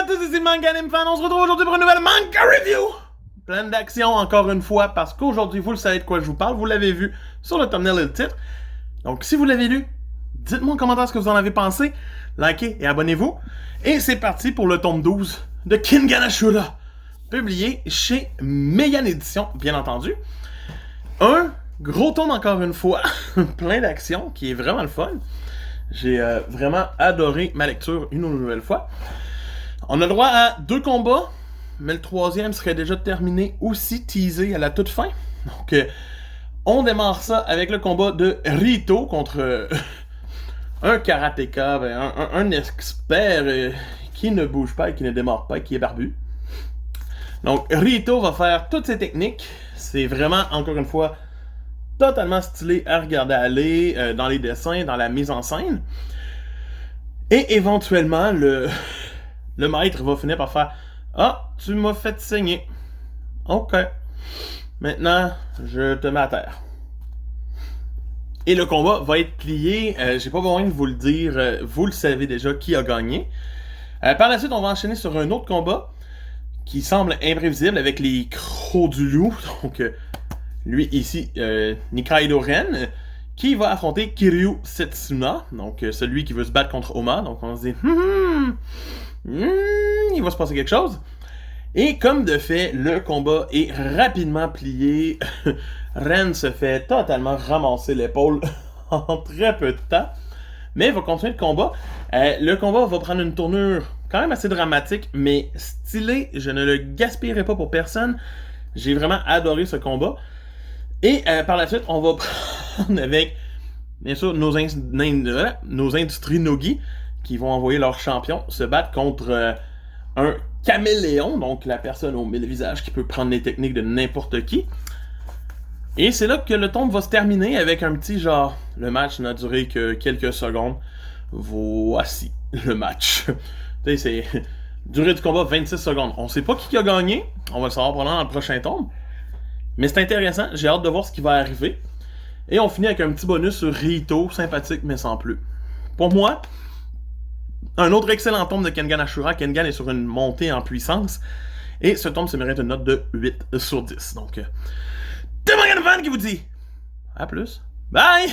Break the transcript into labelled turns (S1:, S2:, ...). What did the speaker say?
S1: à tous, ici Manganim Fan. On se retrouve aujourd'hui pour une nouvelle manga review. Pleine d'action encore une fois, parce qu'aujourd'hui, vous le savez de quoi je vous parle. Vous l'avez vu sur le thumbnail et le titre. Donc, si vous l'avez lu, dites-moi en commentaire ce que vous en avez pensé. Likez et abonnez-vous. Et c'est parti pour le tome 12 de Kingana Shura, publié chez Meian Édition, bien entendu. Un gros tome encore une fois, plein d'action, qui est vraiment le fun. J'ai vraiment adoré ma lecture une nouvelle fois. On a le droit à 2 combats, mais le 3e serait déjà terminé, aussi teasé à la toute fin. Donc, on démarre ça avec le combat de Rito contre un karatéka, un expert qui ne bouge pas et qui ne démarre pas et qui est barbu. Donc, Rito va faire toutes ses techniques. C'est vraiment, encore une fois, totalement stylé à regarder aller dans les dessins, dans la mise en scène. Et éventuellement, le maître va finir par faire « Ah, tu m'as fait saigner. Ok. Maintenant, je te mets à terre. » Et le combat va être plié. J'ai pas besoin de vous le dire. Vous le savez déjà qui a gagné. Par la suite, on va enchaîner sur un autre combat qui semble imprévisible avec les crocs du loup. Donc, lui ici, Nikaido Ren, qui va affronter Kiryu Setsuna, donc celui qui veut se battre contre Oma. Donc on se dit, il va se passer quelque chose. Et comme de fait, le combat est rapidement plié. Ren se fait totalement ramasser l'épaule en très peu de temps. Mais il va continuer le combat. Le combat va prendre une tournure quand même assez dramatique, mais stylé. Je ne le gaspillerai pas pour personne. J'ai vraiment adoré ce combat. Et par la suite, on va prendre avec, bien sûr, nos industries Nogi, qui vont envoyer leurs champions se battre contre un caméléon, donc la personne aux 1000 visages qui peut prendre les techniques de n'importe qui. Et c'est là que le tome va se terminer avec un petit genre, le match n'a duré que quelques secondes. Voici le match. Tu sais, c'est durée du combat 26 secondes. On sait pas qui a gagné, on va le savoir pendant le prochain tome. Mais c'est intéressant, j'ai hâte de voir ce qui va arriver. Et on finit avec un petit bonus sur Rito, sympathique mais sans plus. Pour moi, un autre excellent tome de Kengan Ashura. Kengan est sur une montée en puissance. Et ce tome se mérite une note de 8 sur 10. Donc, c'est Manganim Fan qui vous dit à plus. Bye!